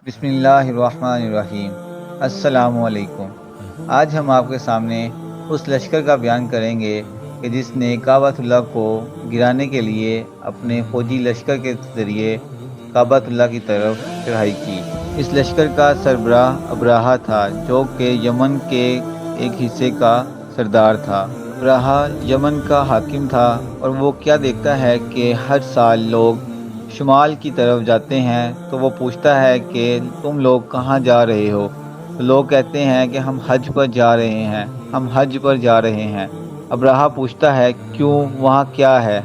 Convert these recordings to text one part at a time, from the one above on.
بسم اللہ الرحمن الرحیم۔ السلام علیکم۔ آج ہم آپ کے سامنے اس لشکر کا بیان کریں گے کہ جس نے کعبۃ اللہ کو گرانے کے لیے اپنے فوجی لشکر کے ذریعے کعبۃ اللہ کی طرف چڑھائی کی۔ اس لشکر کا سربراہ ابراہہ تھا جو کہ یمن کے ایک حصے کا سردار تھا۔ ابراہہ یمن کا حاکم تھا اور وہ کیا دیکھتا ہے کہ ہر سال لوگ شمال کی طرف جاتے ہیں تو وہ پوچھتا ہے کہ تم لوگ کہاں جا رہے ہو؟ تو لوگ کہتے ہیں کہ ہم حج پر جا رہے ہیں، ہم حج پر جا رہے ہیں۔ ابراہہ پوچھتا ہے کیوں، وہاں کیا ہے؟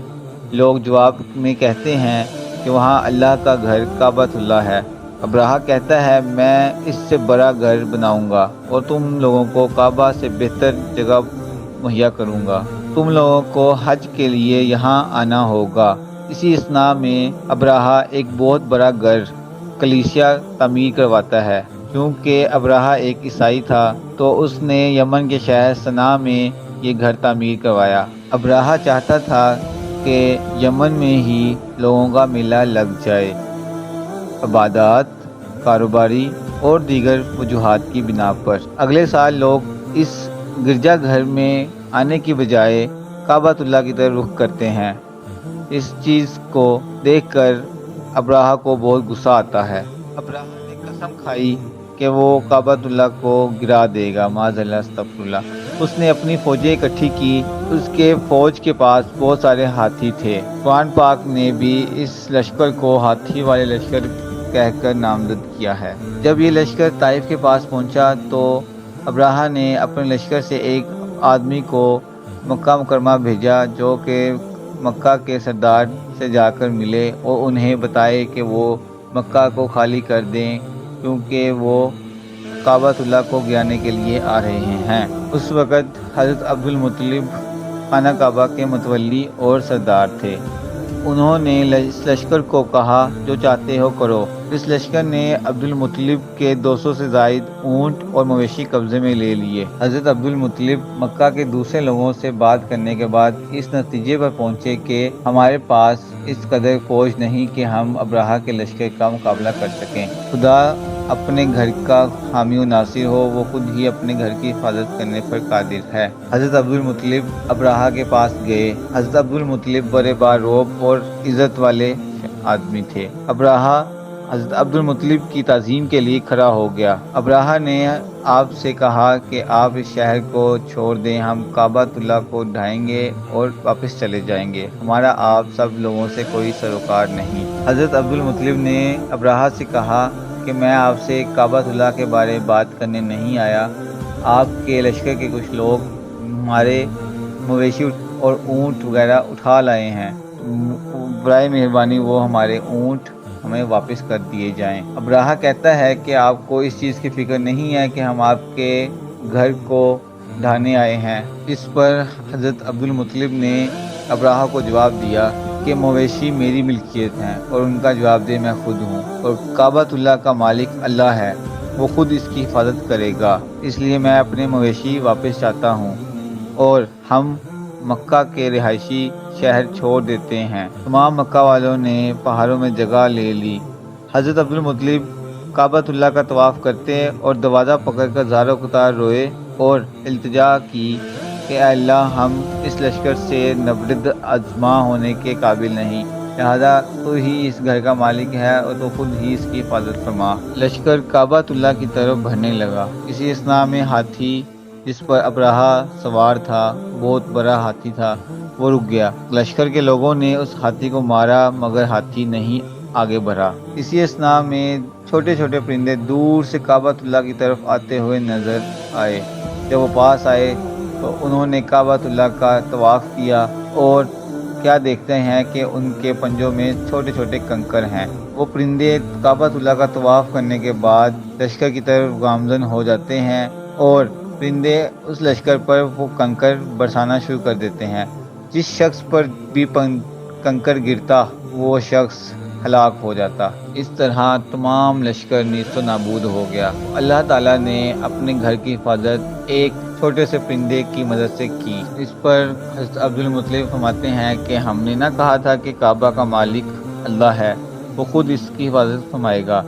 لوگ جواب میں کہتے ہیں کہ وہاں اللہ کا گھر کعبۃ اللہ ہے۔ ابراہہ کہتا ہے میں اس سے بڑا گھر بناؤں گا اور تم لوگوں کو کعبہ سے بہتر جگہ مہیا کروں گا۔ تم لوگوں کو حج کے لیے یہاں آنا ہوگا۔ اسی اثناء میں ابراہہ ایک بہت بڑا گھر کلیسیا تعمیر کرواتا ہے۔ کیونکہ ابراہہ ایک عیسائی تھا تو اس نے یمن کے شہر صنعاء میں یہ گھر تعمیر کروایا۔ ابراہہ چاہتا تھا کہ یمن میں ہی لوگوں کا میلہ لگ جائے، عبادات، کاروباری اور دیگر وجوہات کی بنا پر۔ اگلے سال لوگ اس گرجا گھر میں آنے کی بجائے کعبۃ اللہ کی طرف رخ کرتے ہیں۔ اس چیز کو دیکھ کر ابراہہ کو بہت غصہ آتا ہے۔ ابراہہ نے قسم کھائی کہ وہ کعبۃ اللہ کو گرا دے گا، معاذ اللہ، استغفر اللہ۔ اس نے اپنی فوجیں اکٹھی کی۔ اس کے فوج کے پاس بہت سارے ہاتھی تھے۔ قرآن پاک نے بھی اس لشکر کو ہاتھی والے لشکر کہہ کر نامزد کیا ہے۔ جب یہ لشکر طائف کے پاس پہنچا تو ابراہہ نے اپنے لشکر سے ایک آدمی کو مکہ مکرمہ بھیجا جو کہ مکہ کے سردار سے جا کر ملے اور انہیں بتائے کہ وہ مکہ کو خالی کر دیں کیونکہ وہ کعبۃ اللہ کو گرانے کے لیے آ رہے ہیں۔ اس وقت حضرت عبد المطلب خانہ کعبہ کے متولی اور سردار تھے۔ انہوں نے اس لشکر کو کہا جو چاہتے ہو کرو۔ اس لشکر نے عبد المطلب کے 200 سے زائد اونٹ اور مویشی قبضے میں لے لیے۔ حضرت عبد المطلب مکہ کے دوسرے لوگوں سے بات کرنے کے بعد اس نتیجے پر پہنچے کہ ہمارے پاس اس قدر فوج نہیں کہ ہم ابراہہ کے لشکر کا مقابلہ کر سکیں۔ خدا اپنے گھر کا حامی و ناصر ہو، وہ خود ہی اپنے گھر کی حفاظت کرنے پر قادر ہے۔ حضرت عبد المطلب ابراہہ کے پاس گئے۔ حضرت عبد المطلب بڑے باروب اور عزت والے آدمی تھے۔ ابراہہ حضرت عبد المطلب کی تعظیم کے لیے کھڑا ہو گیا۔ ابراہہ نے آپ سے کہا کہ آپ اس شہر کو چھوڑ دیں، ہم کعبۃ اللہ کو ڈھائیں گے اور واپس چلے جائیں گے، ہمارا آپ سب لوگوں سے کوئی سروکار نہیں۔ حضرت عبد المطلب نے ابراہہ سے کہا کہ میں آپ سے کعبۃ اللہ کے بارے بات کرنے نہیں آیا، آپ کے لشکر کے کچھ لوگ ہمارے مویشی اور اونٹ وغیرہ اٹھا لائے ہیں، برائے مہربانی وہ ہمارے اونٹ ہمیں واپس کر دیے جائیں۔ ابراہہ کہتا ہے کہ آپ کو اس چیز کی فکر نہیں ہے کہ ہم آپ کے گھر کو ڈھانے آئے ہیں۔ اس پر حضرت عبد المطلب نے ابراہہ کو جواب دیا کہ مویشی میری ملکیت ہیں اور ان کا جواب دہ میں خود ہوں، اور کعبۃ اللہ کا مالک اللہ ہے، وہ خود اس کی حفاظت کرے گا، اس لیے میں اپنے مویشی واپس چاہتا ہوں اور ہم مکہ کے رہائشی شہر چھوڑ دیتے ہیں۔ تمام مکہ والوں نے پہاڑوں میں جگہ لے لی۔ حضرت عبد المطلب کعبۃ اللہ کا طواف کرتے اور دروازہ پکڑ کر زاروں قطار روئے اور التجا کی کہ اے اللہ، ہم اس لشکر سے نبرد آزما ہونے کے قابل نہیں، لہذا تو ہی اس گھر کا مالک ہے اور تو خود ہی اس کی حفاظت فرما۔ لشکر کعبۃ اللہ کی طرف بڑھنے لگا۔ اسی اثناء میں ہاتھی جس پر ابراہہ سوار تھا، بہت بڑا ہاتھی تھا، وہ رک گیا۔ لشکر کے لوگوں نے اس ہاتھی کو مارا مگر ہاتھی نہیں آگے بڑھا۔ اسی اثناء میں چھوٹے چھوٹے پرندے دور سے کعبۃ اللہ کی طرف آتے ہوئے نظر آئے۔ جب وہ پاس آئے تو انہوں نے کعبۃ اللہ کا طواف کیا اور کیا دیکھتے ہیں کہ ان کے پنجوں میں چھوٹے چھوٹے کنکر ہیں۔ وہ پرندے کعبۃ اللہ کا طواف کرنے کے بعد لشکر کی طرف گامزن ہو جاتے ہیں اور پرندے اس لشکر پر وہ کنکر برسانا شروع کر دیتے ہیں۔ جس شخص پر بھی کنکر گرتا وہ شخص ہلاک ہو جاتا۔ اس طرح تمام لشکر نیست و نابود ہو گیا۔ اللہ تعالیٰ نے اپنے گھر کی حفاظت ایک چھوٹے سے پرندے کی مدد سے کی۔ اس پر حضرت عبد المطلب فرماتے ہیں کہ ہم نے نہ کہا تھا کہ کعبہ کا مالک اللہ ہے، وہ خود اس کی حفاظت فرمائے گا۔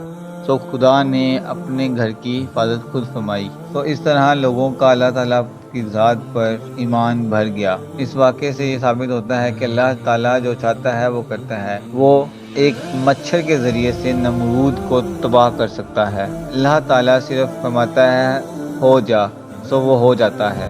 تو خدا نے اپنے گھر کی حفاظت خود فرمائی۔ تو اس طرح لوگوں کا اللہ تعالیٰ کی ذات پر ایمان بھر گیا۔ اس واقعے سے یہ ثابت ہوتا ہے کہ اللہ تعالیٰ جو چاہتا ہے وہ کرتا ہے۔ وہ ایک مچھر کے ذریعے سے نمرود کو تباہ کر سکتا ہے۔ اللہ تعالیٰ صرف فرماتا ہے ہو جا، سو وہ ہو جاتا ہے۔